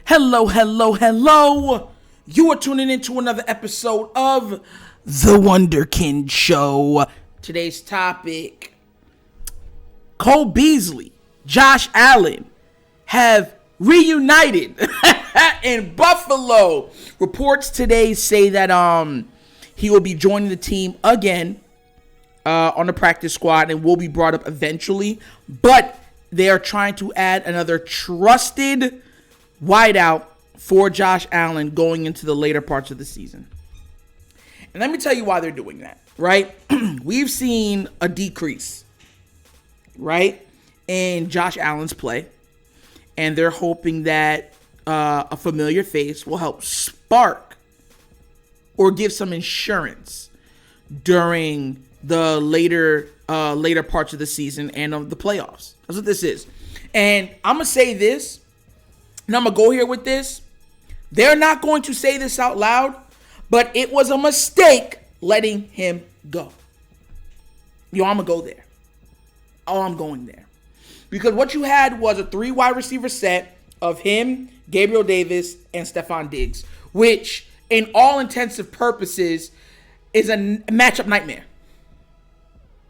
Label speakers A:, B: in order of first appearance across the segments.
A: Hello, hello, hello. You are tuning into another episode of the Wunderkind Show. Today's topic, Cole Beasley, Josh Allen have reunited in Buffalo. Reports today say that he will be joining the team again on the practice squad and will be brought up eventually. But they are trying to add another trusted wideout for Josh Allen going into the later parts of the season. And let me tell you why they're doing that, right? We've seen a decrease, right, in Josh Allen's play. And they're hoping that a familiar face will help spark or give some insurance during the later parts of the season and of the playoffs. That's what this is. And I'm going to say this, and I'm going to go here with this. They're not going to say this out loud, but it was a mistake letting him go. I'm going to go there. Oh, I'm going there. Because what you had was a 3 wide receiver set of him, Gabriel Davis, and Stephon Diggs, which, in all intensive purposes, is a matchup nightmare.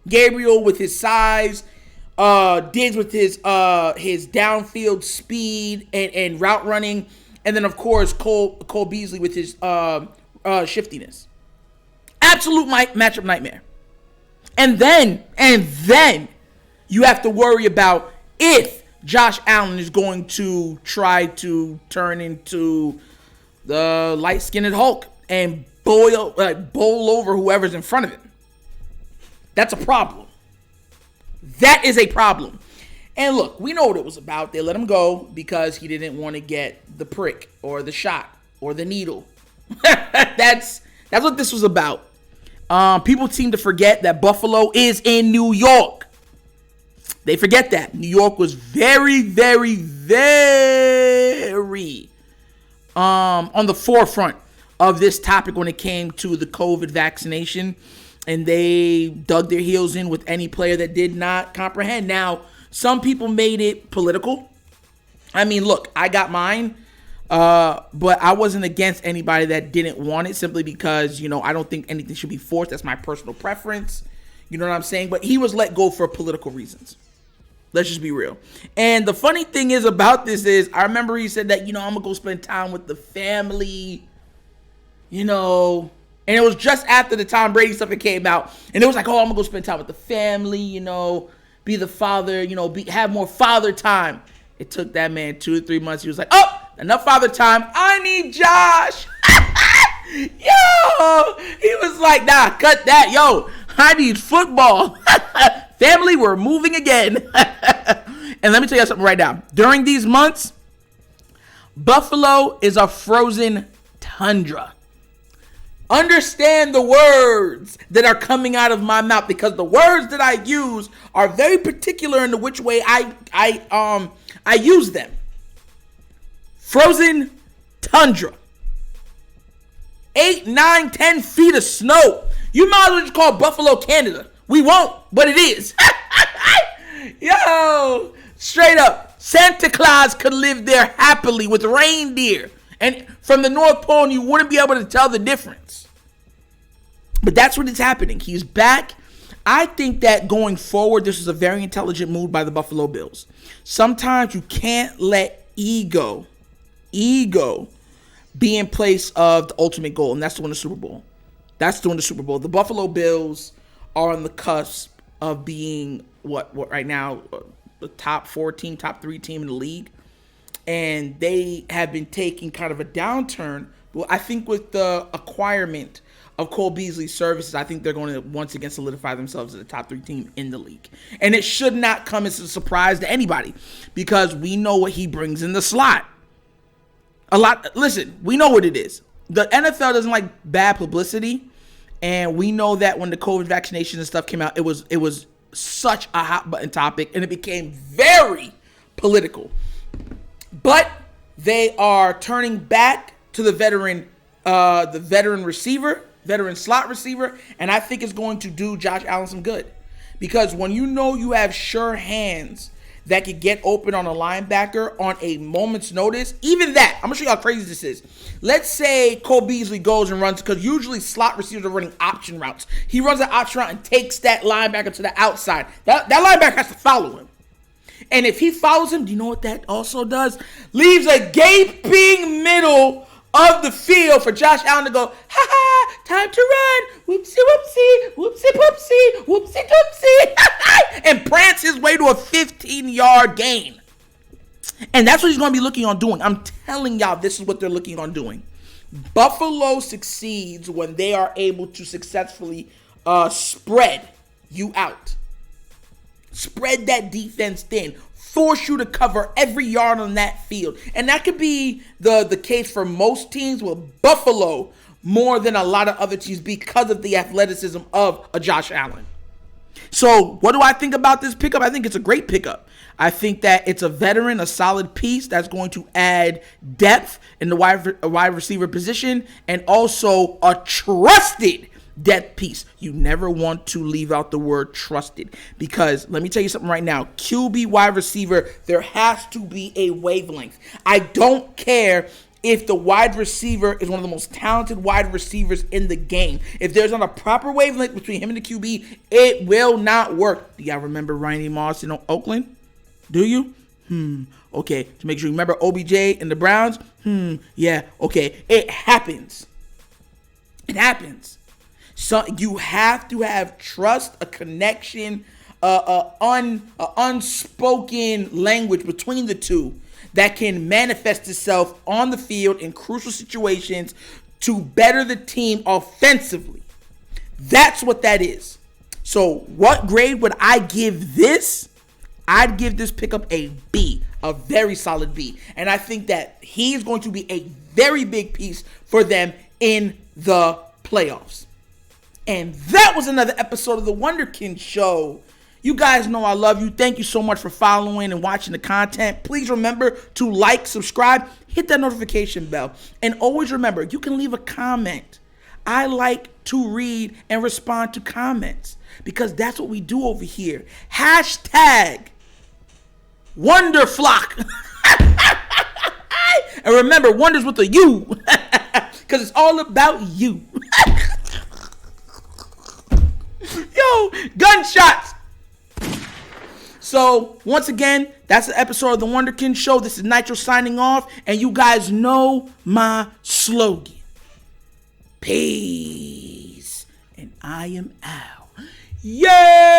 A: Gabriel with his size, Diggs with his downfield speed and route running, and then of course Cole Beasley with his shiftiness. Absolute matchup nightmare. And then you have to worry about if Josh Allen is going to try to turn into the light-skinned Hulk and bowl over whoever's in front of him. That's a problem. That is a problem. And look, we know what it was about. They let him go because he didn't want to get the prick or the shot or the needle. That's what this was about. People seem to forget that Buffalo is in New York. They forget that. New York was very, very, very on the forefront of this topic when it came to the COVID vaccination. And they dug their heels in with any player that did not comprehend. Now, some people made it political. I mean, look, I got mine. But I wasn't against anybody that didn't want it simply because, I don't think anything should be forced. That's my personal preference. You know what I'm saying? But he was let go for political reasons. Let's just be real. And the funny thing is about this is I remember he said that, I'm going to go spend time with the family, And it was just after the Tom Brady stuff that came out. And it was like, I'm going to go spend time with the family, be the father, have more father time. It took that man 2 or 3 months. He was like, enough father time. I need Josh. Yo, he was like, nah, cut that. Yo, I need football. Family, we're moving again. And let me tell you something right now. During these months, Buffalo is a frozen tundra. Understand the words that are coming out of my mouth because the words that I use are very particular in the which way I use them. Frozen tundra. 8, 9, 10 feet of snow. You might as well just call Buffalo, Canada. We won't, but it is. Yo, straight up. Santa Claus could live there happily with reindeer. And from the North Pole, you wouldn't be able to tell the difference. But that's what is happening. He's back. I think that going forward, this is a very intelligent move by the Buffalo Bills. Sometimes you can't let ego be in place of the ultimate goal, and that's to win the Super Bowl. The Buffalo Bills are on the cusp of being what right now, the top 4 team, top 3 team in the league. And they have been taking kind of a downturn. Well, I think with the acquirement of Cole Beasley's services, I think they're going to once again solidify themselves as a top 3 team in the league. And it should not come as a surprise to anybody because we know what he brings in the slot. Listen, we know what it is. The NFL doesn't like bad publicity. And we know that when the COVID vaccination and stuff came out, it was such a hot button topic and it became very political. But they are turning back to the veteran slot receiver, and I think it's going to do Josh Allen some good. Because when you have sure hands that could get open on a linebacker on a moment's notice. Even that, I'm going to show you how crazy this is. Let's say Cole Beasley goes and runs, because usually slot receivers are running option routes. He runs an option route and takes that linebacker to the outside. That linebacker has to follow him. And if he follows him, do you know what that also does? Leaves a gaping middle of the field for Josh Allen to go, ha, time to run, whoopsie, whoopsie, whoopsie, poopsie, whoopsie, doopsie, and prance his way to a 15-yard gain. And that's what he's going to be looking on doing. I'm telling y'all, this is what they're looking on doing. Buffalo succeeds when they are able to successfully spread you out. Spread that defense thin. Force you to cover every yard on that field. And that could be the case for most teams, with Buffalo more than a lot of other teams because of the athleticism of a Josh Allen. So what do I think about this pickup? I think it's a great pickup. I think that it's a veteran, a solid piece that's going to add depth in the wide receiver position, and also a trusted depth piece. You never want to leave out the word trusted, because let me tell you something right now. QB wide receiver, there has to be a wavelength. I don't care if the wide receiver is one of the most talented wide receivers in the game. If there's not a proper wavelength between him and the QB, it will not work. Do y'all remember Randy Moss in Oakland? Do you? Okay. To make sure you remember OBJ and the Browns? Yeah. Okay. It happens. It happens. So you have to have trust, a connection, unspoken language between the two that can manifest itself on the field in crucial situations to better the team offensively. That's what that is. So what grade would I give this? I'd give this pickup a B, a very solid B. And I think that he's going to be a very big piece for them in the playoffs. And that was another episode of the Wunderkind Show. You guys know I love you. Thank you so much for following and watching the content. Please remember to like, subscribe, hit that notification bell. And always remember, you can leave a comment. I like to read and respond to comments, because that's what we do over here. Hashtag Wonderflock. And remember, Wonders with a U, because it's all about you. Yo, gunshots. So, once again, that's the episode of the Wunderkind Show. This is Nitro signing off, and you guys know my slogan. Peace. And I am out. Yeah!